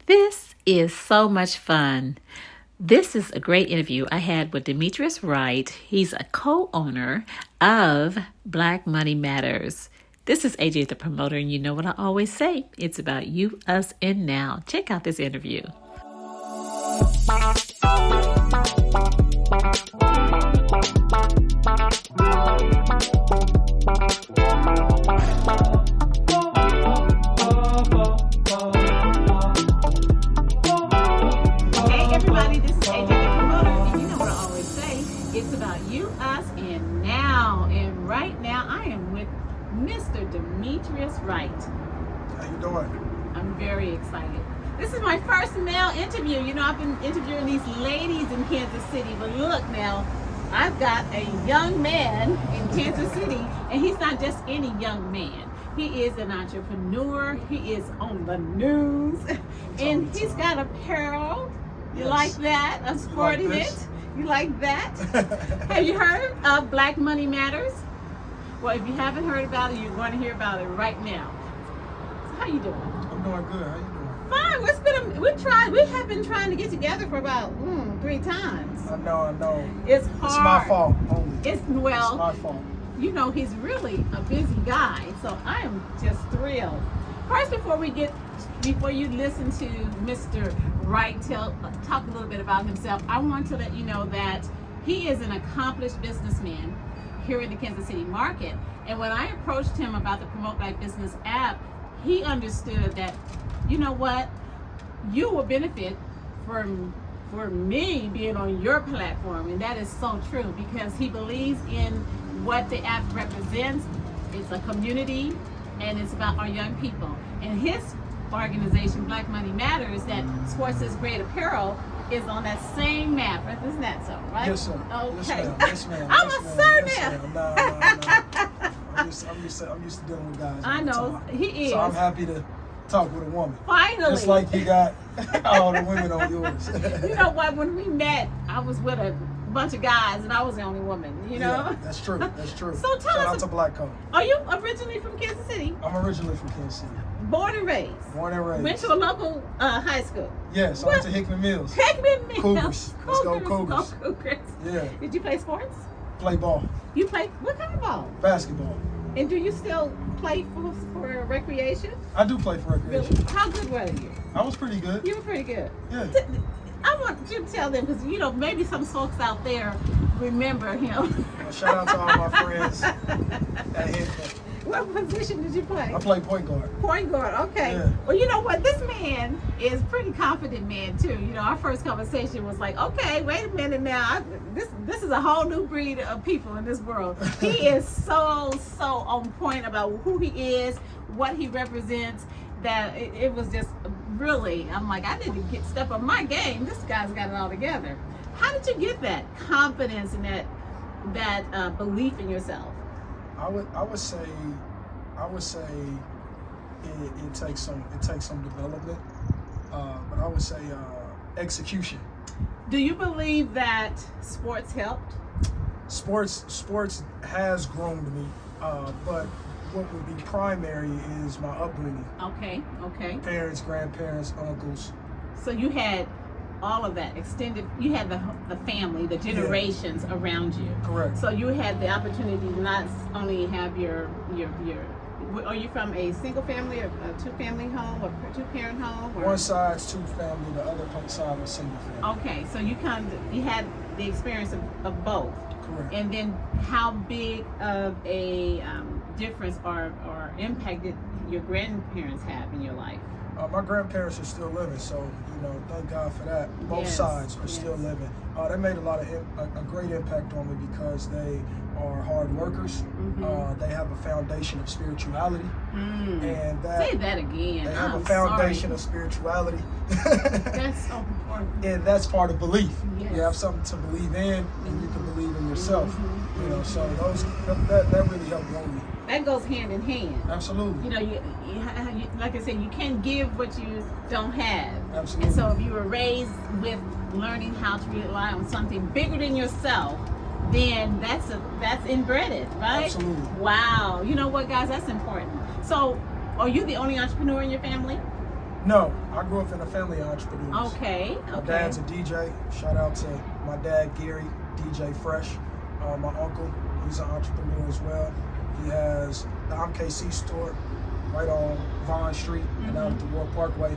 This is so much fun. This is a great interview I had with Demetrius Wright. He's a co-owner of Black Money Matters. This is AJ the Promoter, and you know what I always say. It's about you, us, and now. Check out this interview. Mr. Demetrius Wright. How you doing? I'm very excited. This is my first male interview. You know, I've been interviewing these ladies in Kansas City, but look now, I've got a young man in Kansas City, and he's not just any young man. He is an entrepreneur. He is on the news, and he's got apparel. You like that? I'm sporting it. You like that? Have you heard of Black Money Matters? Well, if you haven't heard about it, you're going to hear about it right now. So how you doing? I'm doing good. How you doing? Fine. We have been trying to get together for about 3 times. I know. It's hard. It's my fault only. It's my fault. You know, he's really a busy guy, so I am just thrilled. First, before you listen to Mr. Wright talk a little bit about himself, I want to let you know that he is an accomplished businessman here in the Kansas City market. And when I approached him about the Promote Black Business app, he understood that, you know what, you will benefit from for me being on your platform. And that is so true, because he believes in what the app represents. It's a community, and it's about our young people. And his organization, Black Money Matters, that sports this great apparel, is on that same map. Isn't that so, right? Yes, sir. Okay. Yes, ma'am. I'm a sir now. No. I'm used to dealing with guys. I know. He is. So I'm happy to talk with a woman. Finally. Just like you got all the women on yours. You know what? When we met, I was with a bunch of guys, and I was the only woman. You know. Yeah, that's true. So Shout out to Black Code. Are you originally from Kansas City? I'm originally from Kansas City. Born and raised. Went to a local high school. Yes, I went to Hickman Mills. Cougars. Let's go Cougars. Go Cougars. Yeah. Did you play sports? Play ball. You play what kind of ball? Basketball. And do you still play for recreation? I do play for recreation. Really? How good were you? I was pretty good. You were pretty good. Yeah. I want you to tell them, because you know maybe some folks out there remember him. Well, shout out to all my friends at Hickman. What position did you play? I play point guard. Point guard, okay. Yeah. Well, you know what? This man is a pretty confident man too. You know, our first conversation was like, okay, wait a minute now. This is a whole new breed of people in this world. He is so on point about who he is, what he represents, that it was just really, I'm like, I need to step up my game. This guy's got it all together. How did you get that confidence and that belief in yourself? I would say it takes some development, but I would say execution. Do you believe that sports helped? Sports has grown to me, but what would be primary is my upbringing. Okay. Parents, grandparents, uncles. So you had all of that extended. You had the family, the generations around you. Correct. So you had the opportunity to not only have your. Are you from a single family, or a 2-family home, or 2-parent home? Or? One side's 2-family, the other side was single family. Okay, so you had the experience of both. Correct. And then how big of a difference or impact did your grandparents have in your life? My grandparents are still living, so thank God for that. Both sides are still living. They made a great impact on me because they are hard workers. Mm-hmm. They have a foundation of spirituality, and say that again. They have a foundation of spirituality. That's so important, and that's part of belief. Yes. You have something to believe in, and you can believe in yourself. Mm-hmm. So that really helped grow me. That goes hand in hand. Absolutely. You know, you like I said, you can't give what you don't have. Absolutely. And so if you were raised with learning how to rely on something bigger than yourself, then that's inbred, right? Absolutely. Wow. You know what, guys? That's important. So, are you the only entrepreneur in your family? No, I grew up in a family of entrepreneurs. Okay. My dad's a DJ. Shout out to my dad, Gary, DJ Fresh. My uncle, he's an entrepreneur as well. He has the MKC store right on Vine Street and out at the War Parkway.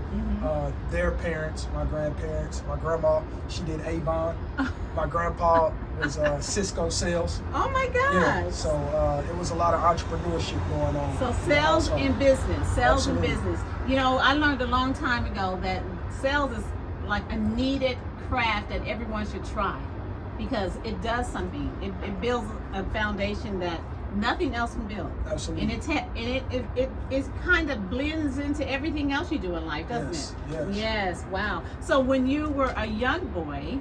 Their parents, my grandparents, my grandma, she did Avon. My grandpa was Cisco sales. Oh my gosh. Yeah, so it was a lot of entrepreneurship going on. So sales and business, sales Absolutely. and business. You know, I learned a long time ago that sales is like a needed craft that everyone should try because it does something. It builds a foundation that nothing else can build. Absolutely. And it kind of blends into everything else you do in life, doesn't Yes, it? yes. Yes. Wow. So when you were a young boy,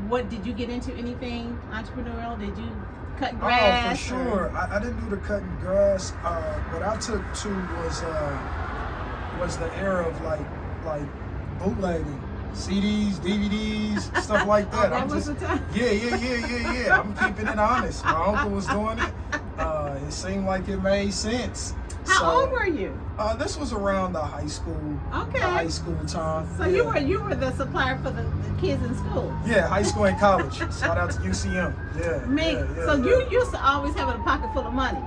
what did you get into? Anything entrepreneurial? Did you cut grass? Oh, for sure. I didn't do the cutting grass. What I took to was the era of like bootlegging. CDs, DVDs, stuff like that. That was the time. Yeah. I'm keeping it honest. My uncle was doing it. It seemed like it made sense. How old were you? This was around the high school. Okay. The high school time. So you were the supplier for the kids in school. Yeah, high school and college. Shout out to UCM. Yeah. So you used to always have a pocket full of money.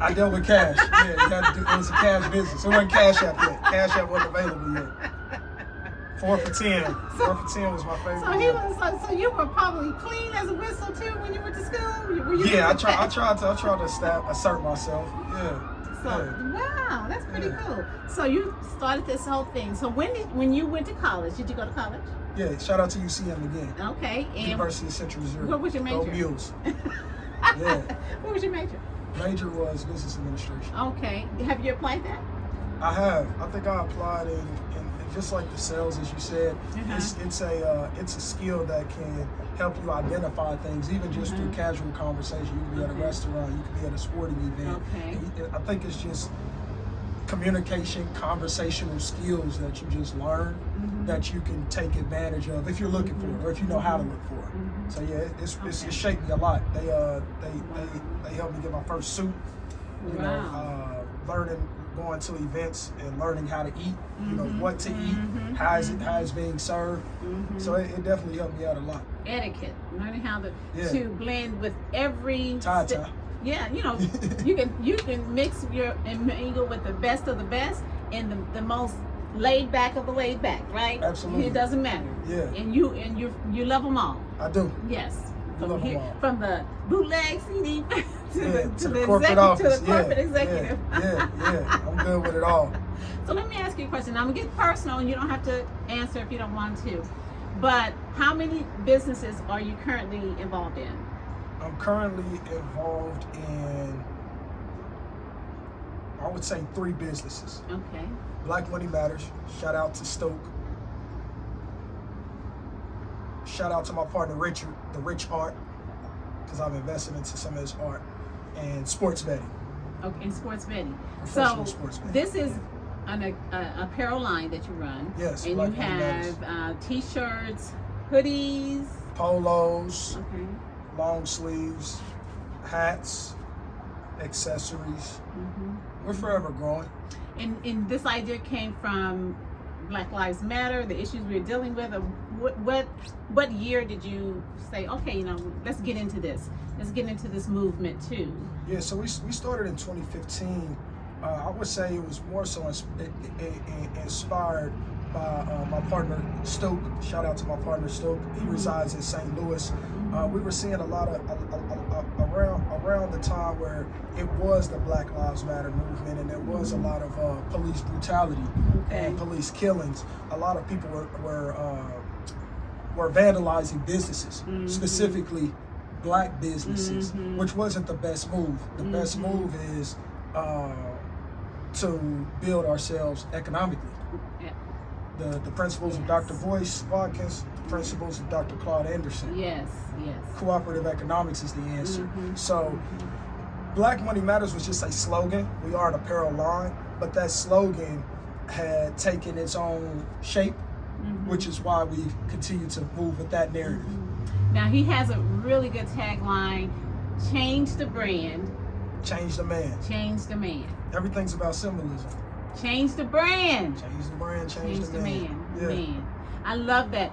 I dealt with cash. Yeah, it was a cash business. It wasn't Cash App yet. Cash App wasn't available yet. 4 for 10. 4 for 10 was my favorite. So you were probably clean as a whistle too when you went to school. I tried to assert myself. Yeah. So wow, that's pretty cool. So you started this whole thing. So when you went to college, did you go to college? Yeah. Shout out to UCM again. Okay. And University of Central Missouri. what was your major? Go Mules. Yeah. What was your major? Major was business administration. Okay. Have you applied that? I have. I think I applied in just like the sales, as you said. It's a skill that can help you identify things, even just through casual conversation. You can be at a restaurant, you can be at a sporting event. I think it's just communication, conversational skills that you just learn that you can take advantage of if you're looking for it or if you know how to look for it. So yeah, it's shaped me a lot. They helped me get my first suit. You know, learning, going to events and learning how to eat. You know what to eat, how it's being served. So it definitely helped me out a lot. Etiquette, learning how to blend with every Tie. Yeah, you know, you can mix and mingle with the best of the best and the most laid back of the laid back, right? Absolutely. It doesn't matter. Yeah. And you love them all. I do. Yes. From the bootleg CD to the corporate office. To the corporate executive. Yeah. I'm good with it all. So let me ask you a question. I'm gonna get personal, and you don't have to answer if you don't want to. But how many businesses are you currently involved in? I'm currently involved in, I would say, 3 businesses. Okay. Black Money Matters. Shout out to Stoke. Shout out to my partner Richard, the Rich Art, because I've invested into some of his art, and sports betting. Okay, and sports betting. Professional So sports betting. this is an apparel line that you run. Yes. And Black you Money Matters. have t-shirts, hoodies. Polos, Okay. long sleeves, hats, accessories. We're forever growing. And this idea came from Black Lives Matter, the issues we're dealing with. Or what year did you say, okay, you know, let's get into this. Let's get into this movement too. Yeah, so we started in 2015. I would say it was more so inspired by my partner Stoke. Shout out to my partner Stoke. He resides in St. Louis. We were seeing a lot of around the time where it was the Black Lives Matter movement, and there was a lot of police brutality and police killings. A lot of people were vandalizing businesses, specifically black businesses, which wasn't the best move. The best move is to build ourselves economically. The principles of Dr. Boyce Watkins, the principles of Dr. Claude Anderson. Yes. Cooperative economics is the answer. So Black Money Matters was just a slogan. We are an apparel line, but that slogan had taken its own shape, which is why we continue to move with that narrative. Now he has a really good tagline: change the brand, Change the man. change the man. Everything's about symbolism. Change the brand. Change the brand, Change the man. Yeah. Man. I love that.